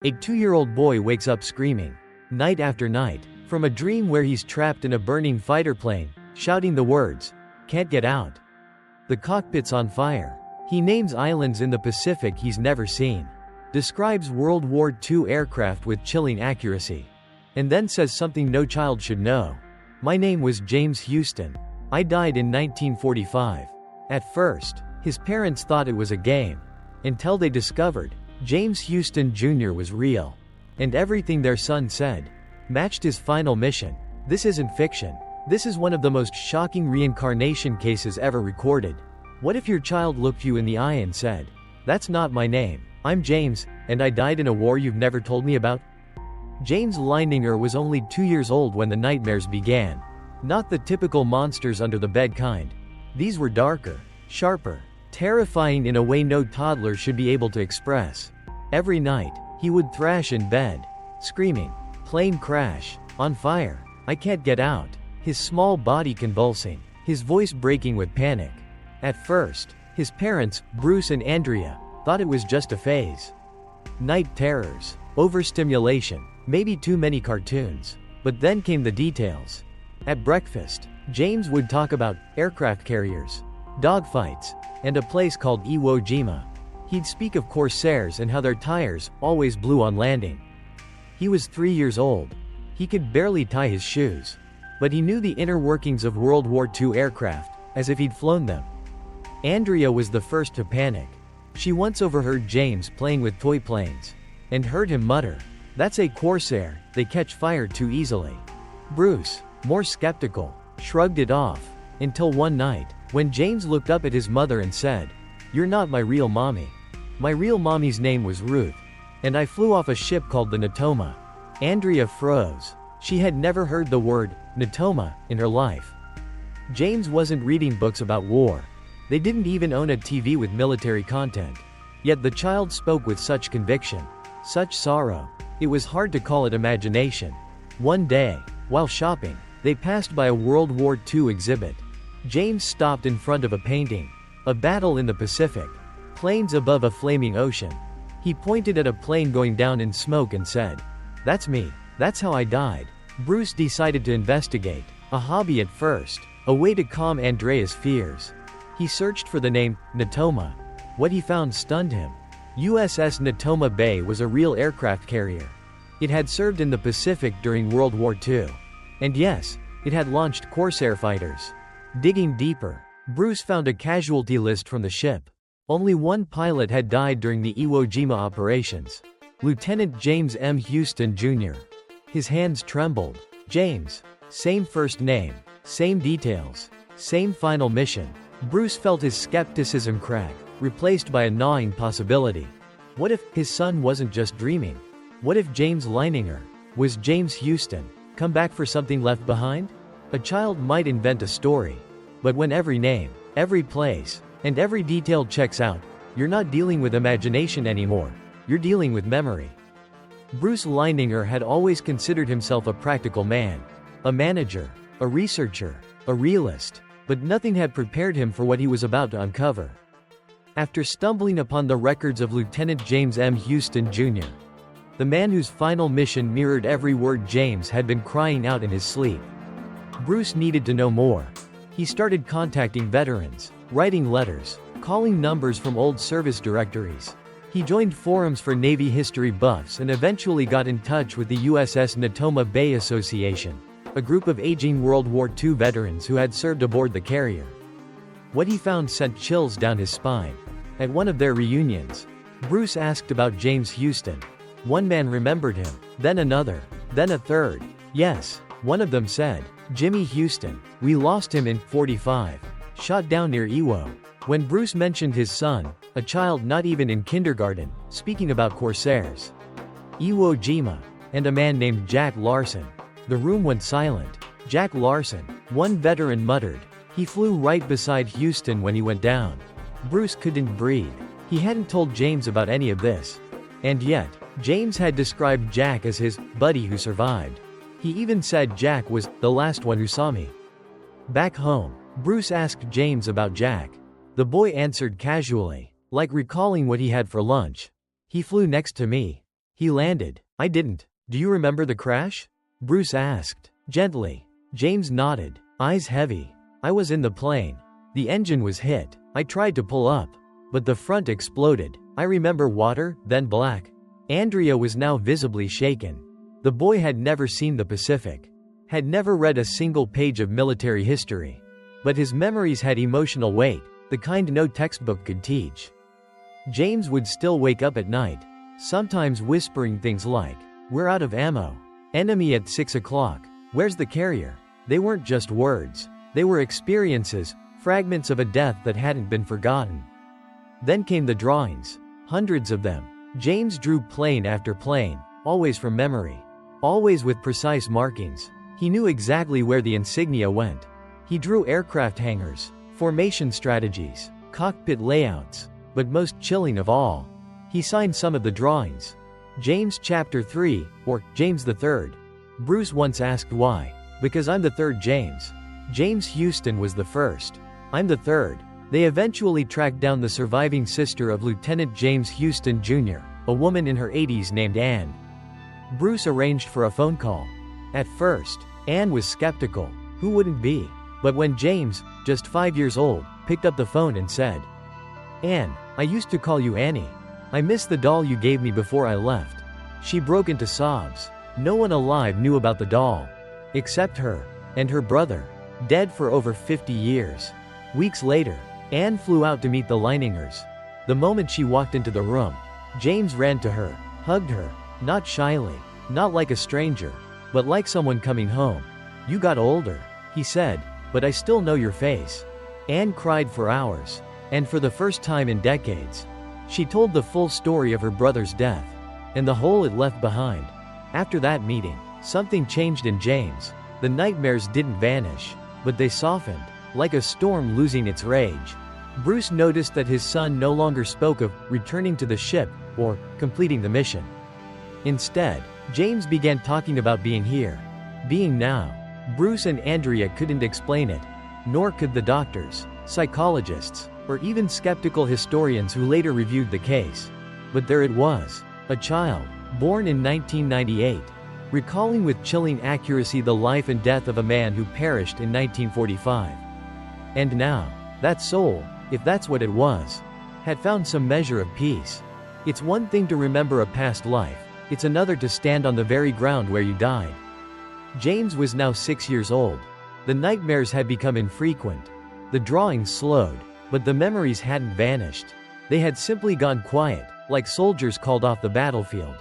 A 2-year-old boy wakes up screaming, night after night, from a dream where he's trapped in a burning fighter plane, shouting the words, "Can't get out." The cockpit's on fire. He names islands in the Pacific he's never seen. Describes World War II aircraft with chilling accuracy. And then says something no child should know. "My name was James Houston. I died in 1945. At first, his parents thought it was a game. Until they discovered, James Houston Jr. was real. And everything their son said matched his final mission. This isn't fiction. This is one of the most shocking reincarnation cases ever recorded. What if your child looked you in the eye and said, 'That's not my name. I'm James, and I died in a war you've never told me about'?" James Leininger was only 2 years old when the nightmares began. Not the typical monsters under the bed kind. These were darker, sharper, terrifying in a way no toddler should be able to express. Every night, he would thrash in bed, screaming, "Plane crash, on fire, I can't get out," his small body convulsing, his voice breaking with panic. At first, his parents, Bruce and Andrea, thought it was just a phase. Night terrors, overstimulation, maybe too many cartoons. But then came the details. At breakfast, James would talk about aircraft carriers, dogfights, and a place called Iwo Jima. He'd speak of corsairs and how their tires always blew on landing. He was 3 years old. He could barely tie his shoes. But he knew the inner workings of World War II aircraft, as if he'd flown them. Andrea was the first to panic. She once overheard James playing with toy planes, and heard him mutter, "That's a corsair, they catch fire too easily." Bruce, more skeptical, shrugged it off, until one night, when James looked up at his mother and said, "You're not my real mommy. My real mommy's name was Ruth. And I flew off a ship called the Natoma." Andrea froze. She had never heard the word, Natoma, in her life. James wasn't reading books about war. They didn't even own a TV with military content. Yet the child spoke with such conviction, such sorrow. It was hard to call it imagination. One day, while shopping, they passed by a World War II exhibit. James stopped in front of a painting. A battle in the Pacific. Planes above a flaming ocean. He pointed at a plane going down in smoke and said, "That's me. That's how I died." Bruce decided to investigate. A hobby at first. A way to calm Andrea's fears. He searched for the name, Natoma. What he found stunned him. USS Natoma Bay was a real aircraft carrier. It had served in the Pacific during World War II. And yes, it had launched corsair fighters. Digging deeper, Bruce found a casualty list from the ship. Only one pilot had died during the Iwo Jima operations. Lieutenant James M. Houston Jr. His hands trembled. James. Same first name. Same details. Same final mission. Bruce felt his skepticism crack, replaced by a gnawing possibility. What if his son wasn't just dreaming? What if James Leininger was James Houston, come back for something left behind? A child might invent a story. But when every name, every place, and every detail checks out, you're not dealing with imagination anymore. You're dealing with memory. Bruce Leininger had always considered himself a practical man. A manager, a researcher, a realist. But nothing had prepared him for what he was about to uncover. After stumbling upon the records of Lieutenant James M. Houston Jr., the man whose final mission mirrored every word James had been crying out in his sleep, Bruce needed to know more. He started contacting veterans, writing letters, calling numbers from old service directories. He joined forums for Navy history buffs and eventually got in touch with the USS Natoma Bay Association, a group of aging World War II veterans who had served aboard the carrier. What he found sent chills down his spine. At one of their reunions, Bruce asked about James Houston. One man remembered him, then another, then a third. Yes, one of them said, "Jimmy Houston, we lost him in '45. Shot down near Iwo." When Bruce mentioned his son, a child not even in kindergarten, speaking about corsairs, Iwo Jima, and a man named Jack Larson, the room went silent. Jack Larson, one veteran muttered, "He flew right beside Houston when he went down." Bruce couldn't breathe. He hadn't told James about any of this. And yet, James had described Jack as his buddy who survived. He even said Jack was the last one who saw me. Back home, Bruce asked James about Jack. The boy answered casually, like recalling what he had for lunch. "He flew next to me. He landed. I didn't. Do you remember the crash? Bruce asked. Gently. James nodded, eyes heavy. I was in the plane. The engine was hit. I tried to pull up, but the front exploded. I remember water, then black. Andrea was now visibly shaken. The boy had never seen the Pacific, had never read a single page of military history. But his memories had emotional weight, the kind no textbook could teach. James would still wake up at night, sometimes whispering things like, "We're out of ammo. Enemy at 6 o'clock. Where's the carrier?" They weren't just words. They were experiences, fragments of a death that hadn't been forgotten. Then came the drawings. Hundreds of them. James drew plane after plane, always from memory. Always with precise markings. He knew exactly where the insignia went. He drew aircraft hangars, formation strategies, cockpit layouts. But most chilling of all, he signed some of the drawings. James Chapter 3, or James the Third. Bruce once asked why. Because I'm the third James. James Houston was the first. I'm the third. They eventually tracked down the surviving sister of Lieutenant James Houston Jr., a woman in her 80s named Anne. Bruce arranged for a phone call. At first, Anne was skeptical. Who wouldn't be? But when James, just 5 years old, picked up the phone and said, "Anne, I used to call you Annie. I miss the doll you gave me before I left." She broke into sobs. No one alive knew about the doll. Except her. And her brother. Dead for over 50 years. Weeks later, Anne flew out to meet the Leiningers. The moment she walked into the room, James ran to her, hugged her, not shyly, not like a stranger, but like someone coming home. "You got older," he said, "but I still know your face." Anne cried for hours. And for the first time in decades, she told the full story of her brother's death, and the hole it left behind. After that meeting, something changed in James. The nightmares didn't vanish, but they softened, like a storm losing its rage. Bruce noticed that his son no longer spoke of returning to the ship or completing the mission. Instead, James began talking about being here, being now. Bruce and Andrea couldn't explain it, nor could the doctors, psychologists, or even skeptical historians who later reviewed the case. But there it was, a child, born in 1998, recalling with chilling accuracy the life and death of a man who perished in 1945. And now, that soul, if that's what it was, had found some measure of peace. It's one thing to remember a past life, it's another to stand on the very ground where you died. James was now 6 years old. The nightmares had become infrequent. The drawings slowed, but the memories hadn't vanished. They had simply gone quiet, like soldiers called off the battlefield.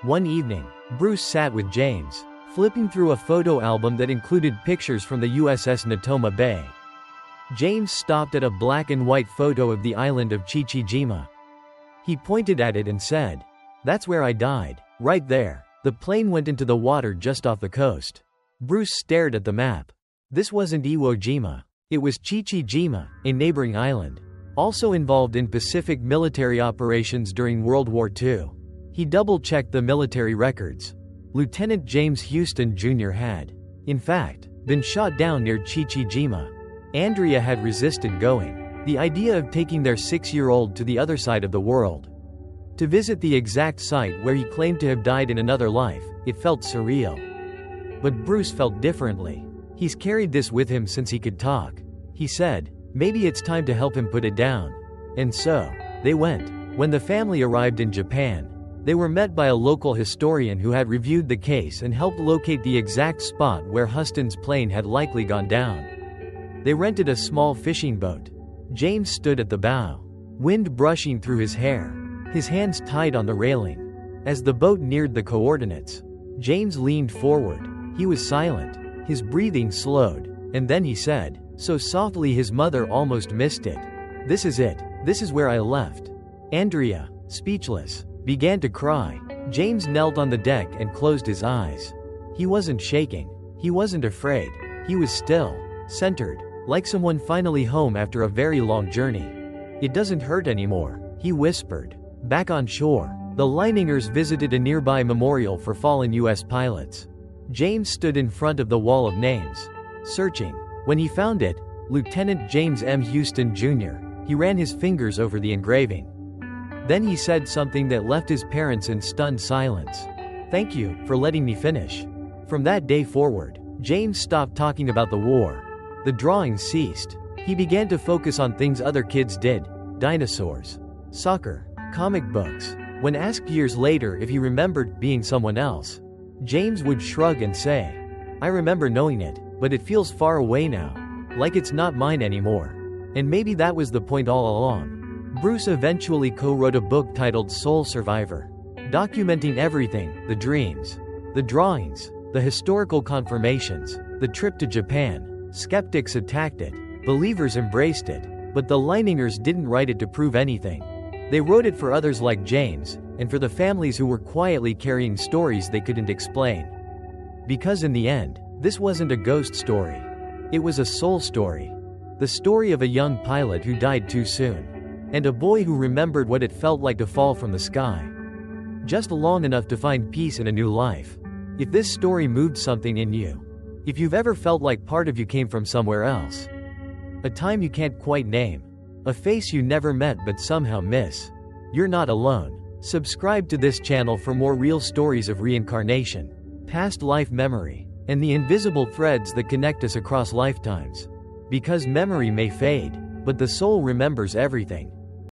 One evening, Bruce sat with James, flipping through a photo album that included pictures from the USS Natoma Bay. James stopped at a black and white photo of the island of Chichijima. He pointed at it and said, "That's where I died, right there." The plane went into the water just off the coast. Bruce stared at the map. This wasn't Iwo Jima. It was Chichijima, a neighboring island, also involved in Pacific military operations during World War II. He double-checked the military records. Lieutenant James Houston Jr. had, in fact, been shot down near Chichijima. Andrea had resisted going. The idea of taking their 6-year-old to the other side of the world, to visit the exact site where he claimed to have died in another life, it felt surreal. But Bruce felt differently. He's carried this with him since he could talk. He said, maybe it's time to help him put it down. And so, they went. When the family arrived in Japan, they were met by a local historian who had reviewed the case and helped locate the exact spot where Houston's plane had likely gone down. They rented a small fishing boat. James stood at the bow, wind brushing through his hair, his hands tied on the railing. As the boat neared the coordinates, James leaned forward. He was silent, his breathing slowed, and then he said, so softly his mother almost missed it, "This is it. This is where I left." Andrea, speechless, began to cry. James knelt on the deck and closed his eyes. He wasn't shaking. He wasn't afraid. He was still, centered, like someone finally home after a very long journey. "It doesn't hurt anymore," he whispered. Back on shore, the Leiningers visited a nearby memorial for fallen U.S. pilots. James stood in front of the wall of names, searching. When he found it, Lieutenant James M. Houston Jr., he ran his fingers over the engraving. Then he said something that left his parents in stunned silence. "Thank you for letting me finish." From that day forward, James stopped talking about the war. The drawings ceased. He began to focus on things other kids did: dinosaurs, soccer, comic books. When asked years later if he remembered being someone else, James would shrug and say, "I remember knowing it, but it feels far away now. Like it's not mine anymore." And maybe that was the point all along. Bruce eventually co-wrote a book titled Soul Survivor, documenting everything: the dreams, the drawings, the historical confirmations, the trip to Japan. Skeptics attacked it, believers embraced it, but the Leiningers didn't write it to prove anything. They wrote it for others like James, and for the families who were quietly carrying stories they couldn't explain. Because in the end, this wasn't a ghost story. It was a soul story. The story of a young pilot who died too soon, and a boy who remembered what it felt like to fall from the sky, just long enough to find peace in a new life. If this story moved something in you, if you've ever felt like part of you came from somewhere else, a time you can't quite name, a face you never met but somehow miss, you're not alone. Subscribe to this channel for more real stories of reincarnation, past life memory, and the invisible threads that connect us across lifetimes. Because memory may fade, but the soul remembers everything.